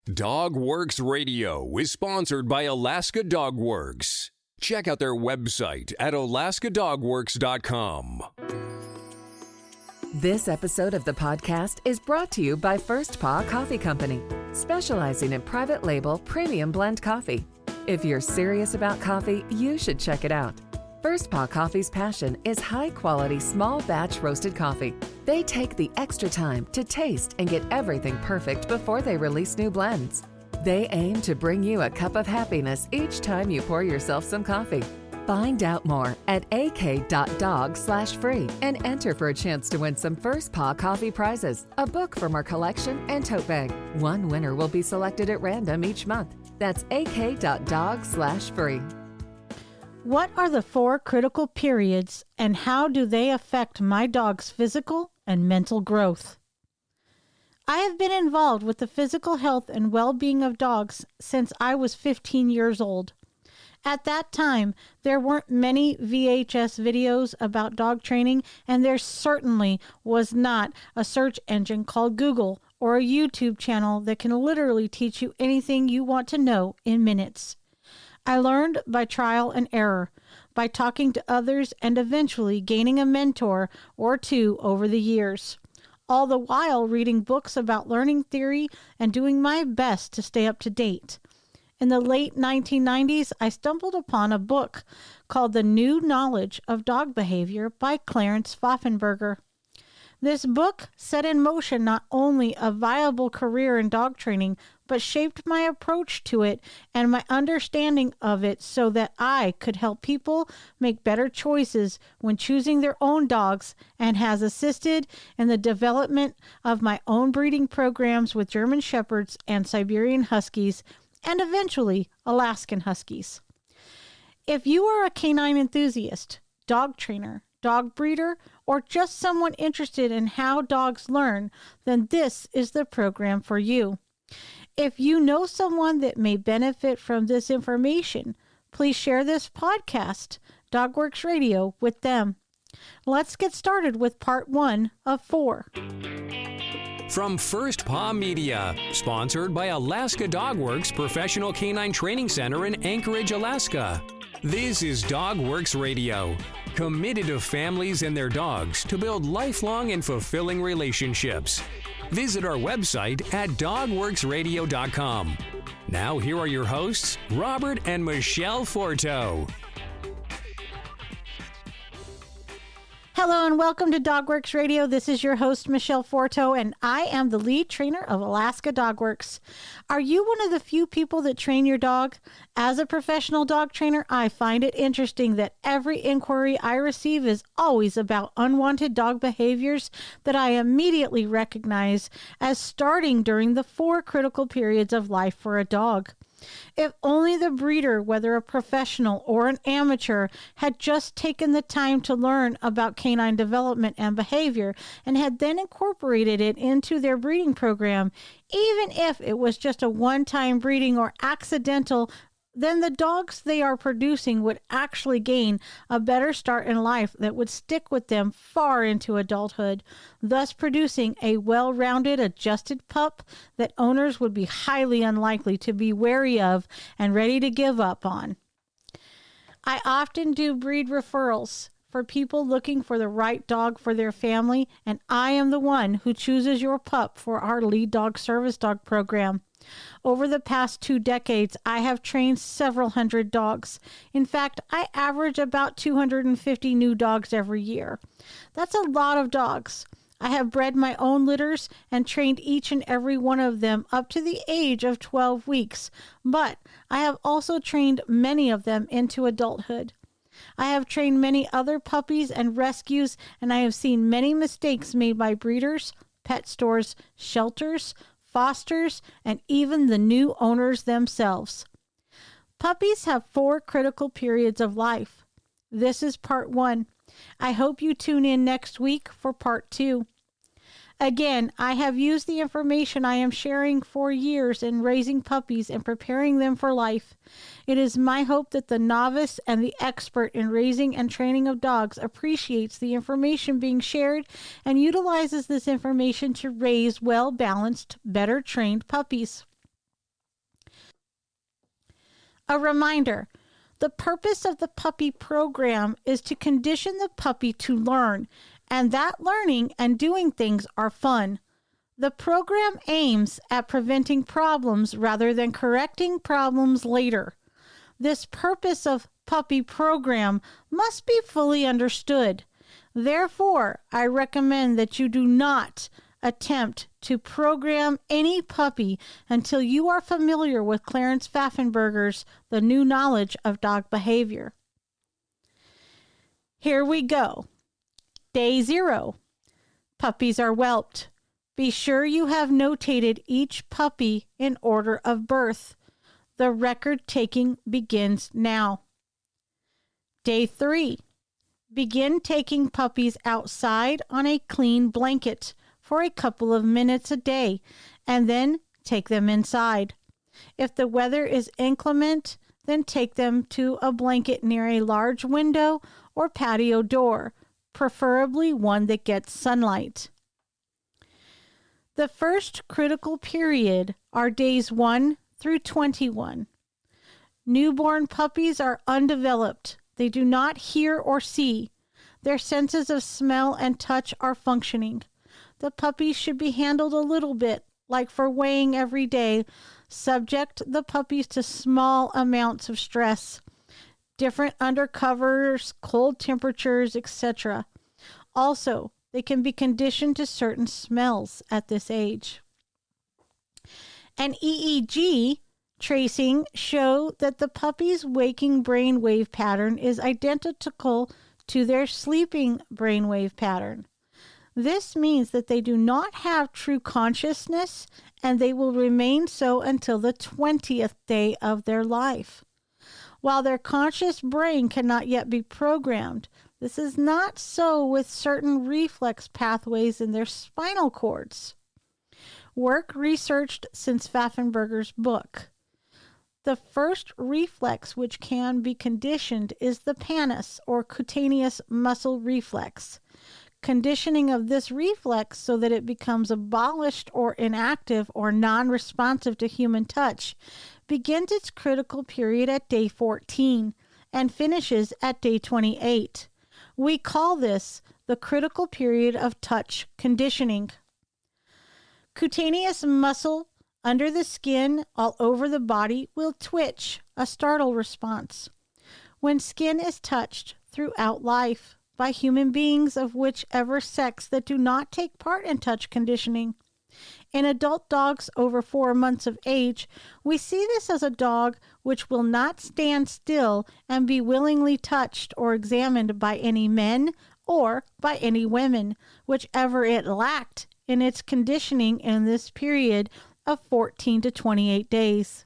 DogWorks Radio is sponsored by Alaska Dog Works. Check out their website at alaskadogworks.com. This episode of the podcast is brought to you by First Paw Coffee Company, specializing in private label premium blend coffee. If you're serious about coffee, you should check it out. First Paw Coffee's passion is high-quality, small batch roasted coffee. They take the extra time to taste and get everything perfect before they release new blends. They aim to bring you a cup of happiness each time you pour yourself some coffee. Find out more at ak.dog/free and enter for a chance to win some First Paw Coffee prizes, a book from our collection, and tote bag. One winner will be selected at random each month. That's ak.dog/free. What are the 4 critical periods and how do they affect my dog's physical and mental growth? I have been involved with the physical health and well-being of dogs since I was 15 years old. At that time, there weren't many VHS videos about dog training, and there certainly was not a search engine called Google or a YouTube channel that can literally teach you anything you want to know in minutes. I learned by trial and error, by talking to others and eventually gaining a mentor or two over the years, all the while reading books about learning theory and doing my best to stay up to date. In the late 1990s, I stumbled upon a book called The New Knowledge of Dog Behavior by Clarence Pfaffenberger. This book set in motion not only a viable career in dog training, but shaped my approach to it and my understanding of it so that I could help people make better choices when choosing their own dogs, and has assisted in the development of my own breeding programs with German Shepherds and Siberian Huskies, and eventually Alaskan Huskies. If you are a canine enthusiast, dog trainer, dog breeder, or just someone interested in how dogs learn, then this is the program for you. If you know someone that may benefit from this information, please share this podcast, DogWorks Radio, with them. Let's get started with part 1 of 4. From First Paw Media, sponsored by Alaska Dog Works Professional Canine Training Center in Anchorage, Alaska. This is DogWorks Radio, committed to families and their dogs to build lifelong and fulfilling relationships. Visit our website at dogworksradio.com. Now here are your hosts, Robert and Michele Forto. Hello and welcome to DogWorks Radio. This is your host, Michele Forto, and I am the lead trainer of Alaska Dog Works. Are you one of the few people that train your dog? As a professional dog trainer, I find it interesting that every inquiry I receive is always about unwanted dog behaviors that I immediately recognize as starting during the 4 critical periods of life for a dog. If only the breeder, whether a professional or an amateur, had just taken the time to learn about canine development and behavior and had then incorporated it into their breeding program, even if it was just a one-time breeding or accidental, then the dogs they are producing would actually gain a better start in life that would stick with them far into adulthood, thus producing a well-rounded, adjusted pup that owners would be highly unlikely to be wary of and ready to give up on. I often do breed referrals for people looking for the right dog for their family, and I am the one who chooses your pup for our lead dog service dog program. Over the past 2 decades, I have trained several hundred dogs. In fact, I average about 250 new dogs every year. That's a lot of dogs. I have bred my own litters and trained each and every one of them up to the age of 12 weeks, but I have also trained many of them into adulthood. I have trained many other puppies and rescues, and I have seen many mistakes made by breeders, pet stores, shelters, fosters, and even the new owners themselves. Puppies have 4 critical periods of life. This is part 1. I hope you tune in next week for part 2. Again, I have used the information I am sharing for years in raising puppies and preparing them for life. It is my hope that the novice and the expert in raising and training of dogs appreciates the information being shared and utilizes this information to raise well-balanced, better-trained puppies. A reminder, the purpose of the puppy program is to condition the puppy to learn, and that learning and doing things are fun. The program aims at preventing problems rather than correcting problems later. This purpose of puppy program must be fully understood. Therefore, I recommend that you do not attempt to program any puppy until you are familiar with Clarence Pfaffenberger's The New Knowledge of Dog Behavior. Here we go. Day 0. Puppies are whelped. Be sure you have notated each puppy in order of birth. The record taking begins now. Day 3. Begin taking puppies outside on a clean blanket for a couple of minutes a day, and then take them inside. If the weather is inclement, then take them to a blanket near a large window or patio door, preferably one that gets sunlight. The first critical period are days 1 through 21. Newborn puppies are undeveloped. They do not hear or see. Their senses of smell and touch are functioning. The puppies should be handled a little bit, like for weighing every day. Subject the puppies to small amounts of stress, different undercovers, cold temperatures, etc. Also, they can be conditioned to certain smells at this age. An EEG tracing show that the puppy's waking brainwave pattern is identical to their sleeping brainwave pattern. This means that they do not have true consciousness, and they will remain so until the 20th day of their life. While their conscious brain cannot yet be programmed, this is not so with certain reflex pathways in their spinal cords. Work researched since Pfaffenberger's book. The first reflex which can be conditioned is the pannus, or cutaneous muscle reflex. Conditioning of this reflex so that it becomes abolished or inactive or non-responsive to human touch begins its critical period at day 14 and finishes at day 28. We call this the critical period of touch conditioning. Cutaneous muscle under the skin all over the body will twitch, a startle response, when skin is touched throughout life by human beings of whichever sex that do not take part in touch conditioning. In adult dogs over 4 months of age, we see this as a dog which will not stand still and be willingly touched or examined by any men or by any women, whichever it lacked in its conditioning in this period of 14 to 28 days.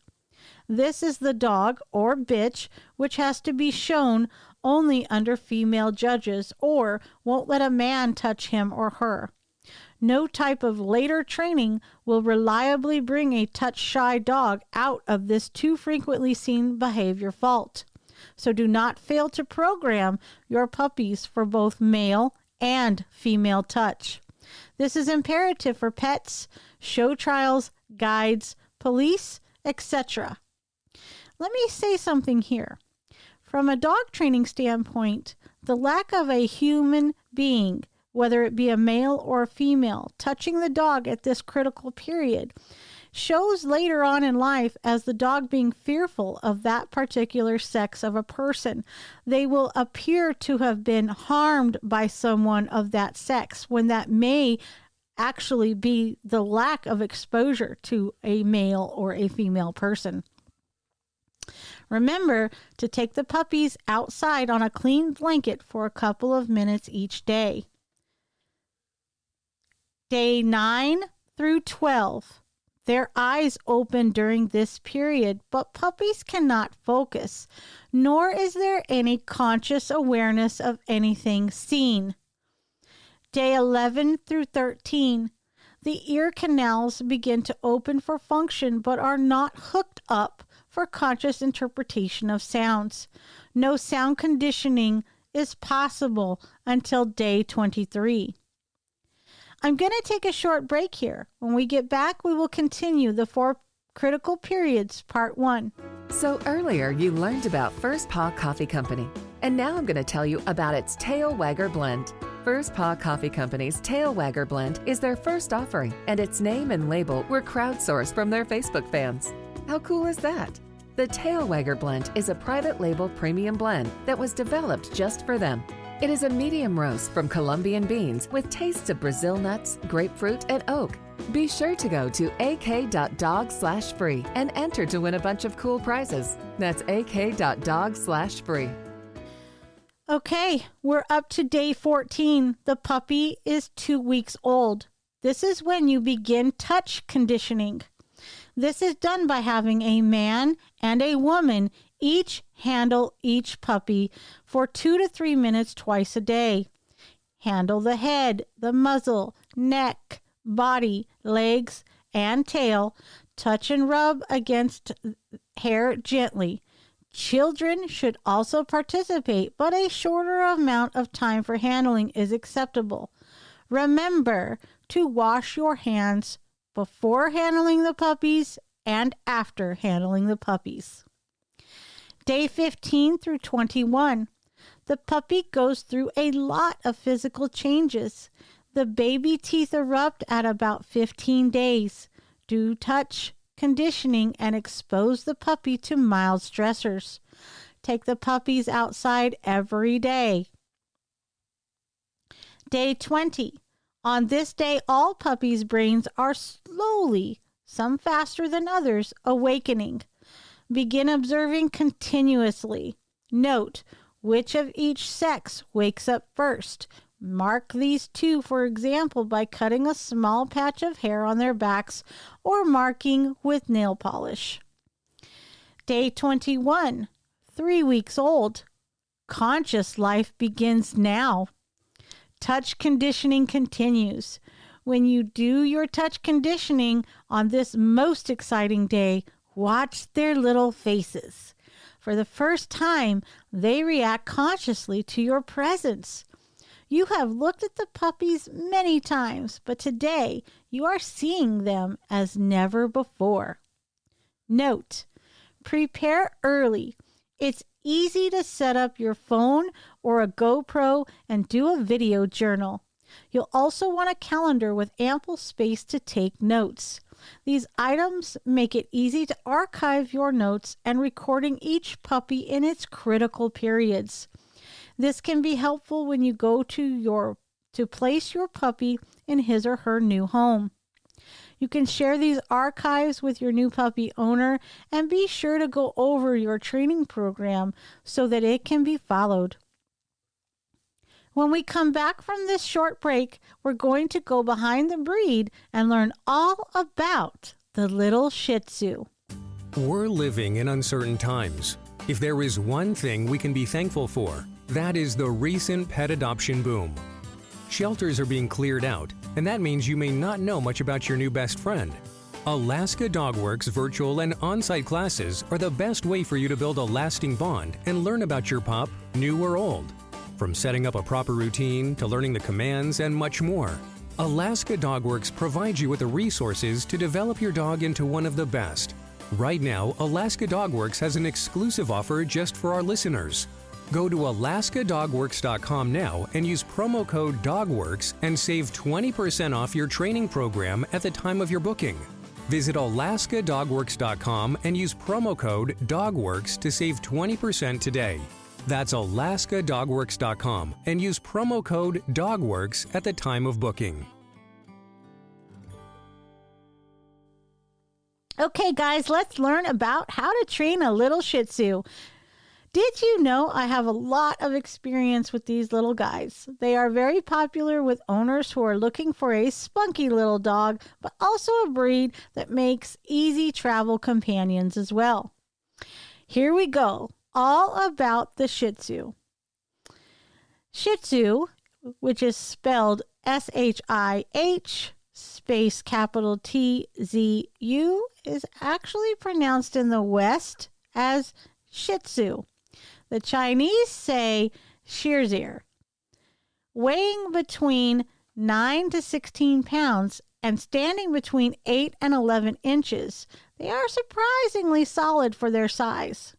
This is the dog or bitch which has to be shown only under female judges or won't let a man touch him or her. No type of later training will reliably bring a touch-shy dog out of this too frequently seen behavior fault. So do not fail to program your puppies for both male and female touch. This is imperative for pets, show trials, guides, police, etc. Let me say something here. From a dog training standpoint, the lack of a human being, whether it be a male or a female, touching the dog at this critical period shows later on in life as the dog being fearful of that particular sex of a person. They will appear to have been harmed by someone of that sex when that may actually be the lack of exposure to a male or a female person. Remember to take the puppies outside on a clean blanket for a couple of minutes each day. Day 9 through 12. Their eyes open during this period, but puppies cannot focus, nor is there any conscious awareness of anything seen. Day 11 through 13. The ear canals begin to open for function, but are not hooked up for conscious interpretation of sounds. No sound conditioning is possible until day 23. I'm going to take a short break here. When we get back, we will continue the 4 critical periods, part 1. So earlier you learned about First Paw Coffee Company, and now I'm going to tell you about its Tail Wagger Blend. First Paw Coffee Company's Tail Wagger Blend is their first offering, and its name and label were crowdsourced from their Facebook fans. How cool is that? The Tail Wagger Blend is a private label premium blend that was developed just for them. It is a medium roast from Colombian beans with tastes of Brazil nuts, grapefruit, and oak. Be sure to go to ak.dog/free and enter to win a bunch of cool prizes. That's ak.dog/free. Okay, we're up to day 14. The puppy is 2 weeks old. This is when you begin touch conditioning. This is done by having a man and a woman each handle each puppy for 2 to 3 minutes twice a day. Handle the head, the muzzle, neck, body, legs, and tail. Touch and rub against hair gently. Children should also participate, but a shorter amount of time for handling is acceptable. Remember to wash your hands before handling the puppies and after handling the puppies. Day 15 through 21. The puppy goes through a lot of physical changes. The baby teeth erupt at about 15 days. Do touch conditioning and expose the puppy to mild stressors. Take the puppies outside every day. Day 20. On this day, all puppies' brains are slowly, some faster than others, awakening. Begin observing continuously. Note which of each sex wakes up first. Mark these two, for example, by cutting a small patch of hair on their backs or marking with nail polish. Day 21, 3 weeks old. Conscious life begins now. Touch conditioning continues. When you do your touch conditioning on this most exciting day, watch their little faces. For the first time, they react consciously to your presence. You have looked at the puppies many times, but today you are seeing them as never before. Note, prepare early. It's easy to set up your phone or a GoPro and do a video journal. You'll also want a calendar with ample space to take notes. These items make it easy to archive your notes and recording each puppy in its critical periods. This can be helpful when you go to place your puppy in his or her new home. You can share these archives with your new puppy owner and be sure to go over your training program so that it can be followed. When we come back from this short break, we're going to go behind the breed and learn all about the little Shih Tzu. We're living in uncertain times. If there is one thing we can be thankful for, that is the recent pet adoption boom. Shelters are being cleared out, and that means you may not know much about your new best friend. Alaska Dogworks virtual and on-site classes are the best way for you to build a lasting bond and learn about your pup, new or old. From setting up a proper routine to learning the commands and much more, Alaska Dogworks provides you with the resources to develop your dog into one of the best. Right now, Alaska Dogworks has an exclusive offer just for our listeners. Go to alaskadogworks.com now and use promo code DOGWORKS and save 20% off your training program at the time of your booking. Visit alaskadogworks.com and use promo code DOGWORKS to save 20% today. That's alaskadogworks.com and use promo code DOGWORKS at the time of booking. Okay, guys, let's learn about how to train a little Shih Tzu. Did you know I have a lot of experience with these little guys? They are very popular with owners who are looking for a spunky little dog, but also a breed that makes easy travel companions as well. Here we go. All about the Shih Tzu. Shih Tzu, which is spelled SHIH space capital TZU, is actually pronounced in the West as Shih Tzu. The Chinese say Shih Tzu. Weighing between 9 to 16 pounds and standing between 8 and 11 inches. They are surprisingly solid for their size.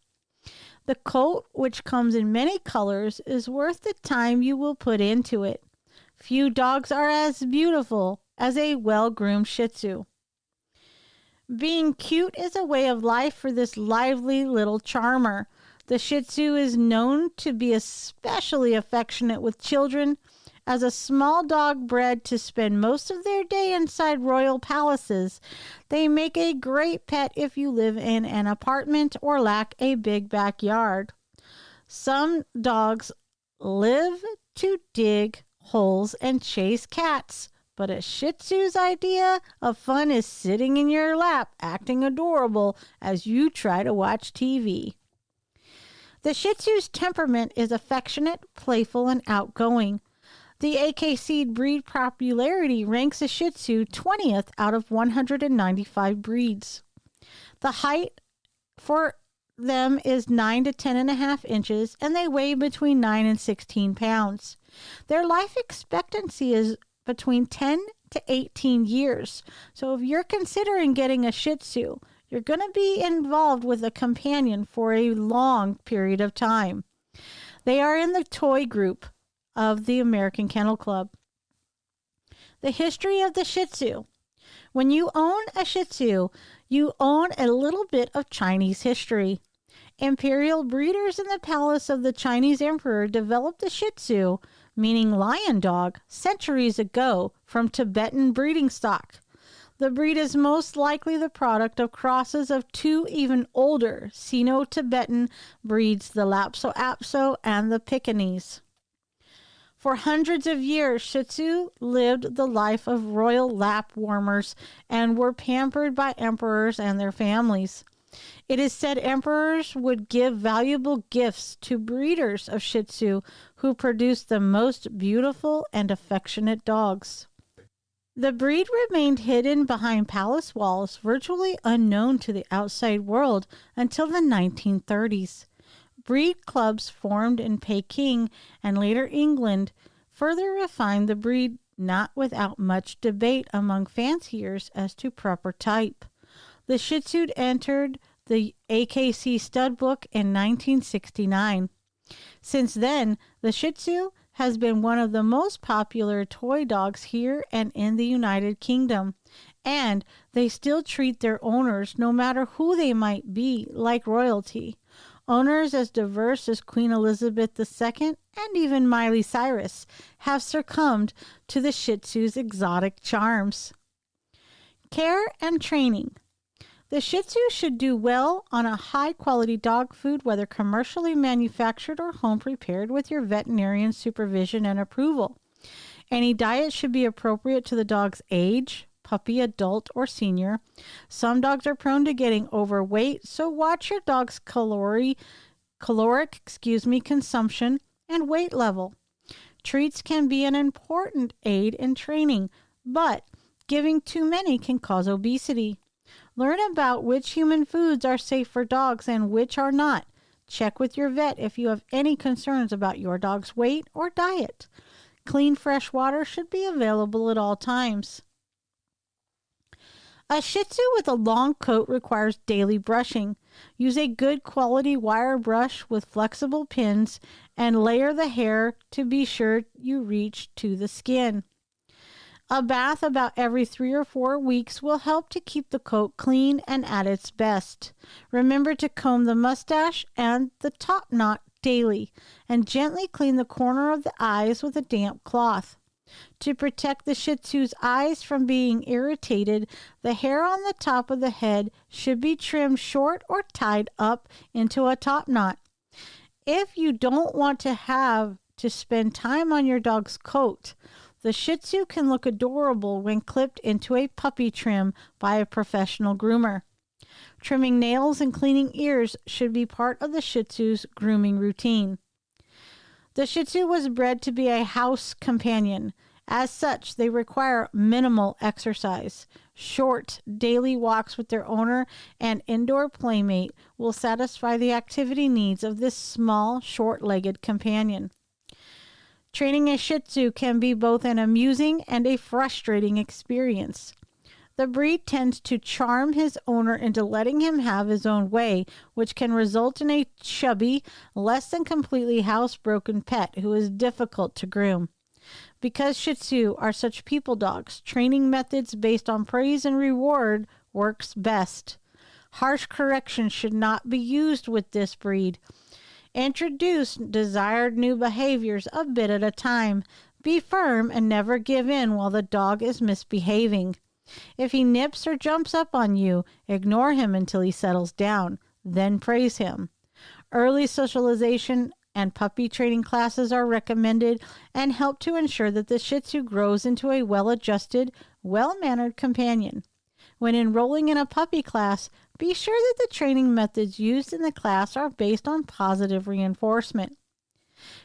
The coat, which comes in many colors, is worth the time you will put into it. Few dogs are as beautiful as a well-groomed Shih Tzu. Being cute is a way of life for this lively little charmer. The Shih Tzu is known to be especially affectionate with children. As a small dog bred to spend most of their day inside royal palaces, they make a great pet if you live in an apartment or lack a big backyard. Some dogs live to dig holes and chase cats, but a Shih Tzu's idea of fun is sitting in your lap, acting adorable as you try to watch TV. The Shih Tzu's temperament is affectionate, playful, and outgoing. The AKC breed popularity ranks a Shih Tzu 20th out of 195 breeds. The height for them is 9 to 10.5 inches, and they weigh between 9 and 16 pounds. Their life expectancy is between 10 to 18 years. So if you're considering getting a Shih Tzu, you're going to be involved with a companion for a long period of time. They are in the toy group of the American Kennel Club. The history of the Shih Tzu. When you own a Shih Tzu, you own a little bit of Chinese history. Imperial breeders in the palace of the Chinese emperor developed the Shih Tzu, meaning lion dog, centuries ago from Tibetan breeding stock. The breed is most likely the product of crosses of two even older Sino-Tibetan breeds, the Lapso-Apso and the Pekingese. For hundreds of years, Shih Tzu lived the life of royal lap warmers and were pampered by emperors and their families. It is said emperors would give valuable gifts to breeders of Shih Tzu who produced the most beautiful and affectionate dogs. The breed remained hidden behind palace walls, virtually unknown to the outside world until the 1930s. Breed clubs formed in Peking and later England further refined the breed, not without much debate among fanciers as to proper type. The Shih Tzu entered the AKC stud book in 1969. Since then, the Shih Tzu has been one of the most popular toy dogs here and in the United Kingdom, and they still treat their owners, no matter who they might be, like royalty. Owners as diverse as Queen Elizabeth II and even Miley Cyrus have succumbed to the Shih Tzu's exotic charms. Care and training. The Shih Tzu should do well on a high-quality dog food, whether commercially manufactured or home-prepared with your veterinarian's supervision and approval. Any diet should be appropriate to the dog's age, puppy, adult, or senior. Some dogs are prone to getting overweight, so watch your dog's caloric consumption and weight level. Treats can be an important aid in training, but giving too many can cause obesity. Learn about which human foods are safe for dogs and which are not. Check with your vet if you have any concerns about your dog's weight or diet. Clean, fresh water should be available at all times. A Shih Tzu with a long coat requires daily brushing. Use a good quality wire brush with flexible pins and layer the hair to be sure you reach to the skin. A bath about every 3 or 4 weeks will help to keep the coat clean and at its best. Remember to comb the mustache and the top knot daily and gently clean the corner of the eyes with a damp cloth. To protect the Shih Tzu's eyes from being irritated, the hair on the top of the head should be trimmed short or tied up into a top knot. If you don't want to have to spend time on your dog's coat, the Shih Tzu can look adorable when clipped into a puppy trim by a professional groomer. Trimming nails and cleaning ears should be part of the Shih Tzu's grooming routine. The Shih Tzu was bred to be a house companion. As such, they require minimal exercise. Short daily walks with their owner and indoor playmate will satisfy the activity needs of this small, short-legged companion. Training a Shih Tzu can be both an amusing and a frustrating experience. The breed tends to charm his owner into letting him have his own way, which can result in a chubby, less than completely housebroken pet who is difficult to groom. Because Shih Tzu are such people dogs, training methods based on praise and reward works best. Harsh correction should not be used with this breed. Introduce desired new behaviors a bit at a time. Be firm and never give in while the dog is misbehaving. If he nips or jumps up on you, ignore him until he settles down, then praise him. Early socialization and puppy training classes are recommended and help to ensure that the Shih Tzu grows into a well-adjusted, well-mannered companion. When enrolling in a puppy class, be sure that the training methods used in the class are based on positive reinforcement.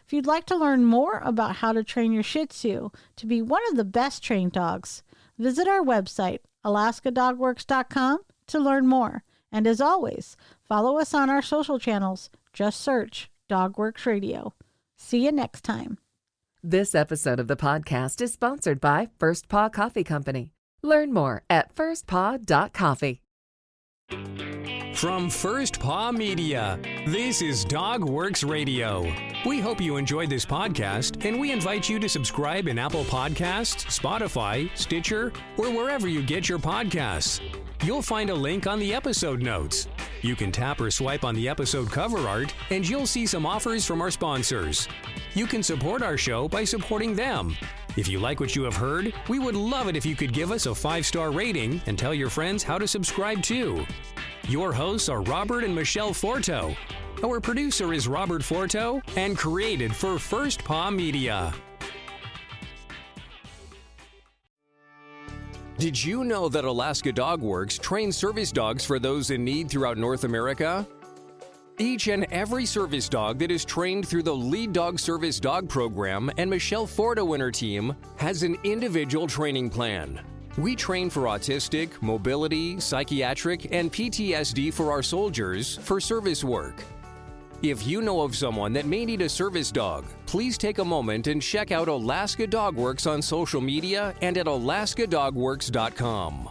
If you'd like to learn more about how to train your Shih Tzu to be one of the best trained dogs, visit our website, alaskadogworks.com, to learn more. And as always, follow us on our social channels. Just search Dogworks Radio. See you next time. This episode of the podcast is sponsored by First Paw Coffee Company. Learn more at firstpaw.coffee. From First Paw Media, this is Dogworks Radio. We hope you enjoyed this podcast, and we invite you to subscribe in Apple Podcasts, Spotify, Stitcher, or wherever you get your podcasts. You'll find a link on the episode notes. You can tap or swipe on the episode cover art, and you'll see some offers from our sponsors. You can support our show by supporting them. If you like what you have heard, we would love it if you could give us a 5-star rating and tell your friends how to subscribe too. Your hosts are Robert and Michele Forto. Our producer is Robert Forto and created for First Paw Media. Did you know that Alaska Dog Works trains service dogs for those in need throughout North America? Each and every service dog that is trained through the Lead Dog Service Dog Program and Michele Forto and her team has an individual training plan. We train for autistic, mobility, psychiatric, and PTSD for our soldiers for service work. If you know of someone that may need a service dog, please take a moment and check out Alaska Dog Works on social media and at alaskadogworks.com.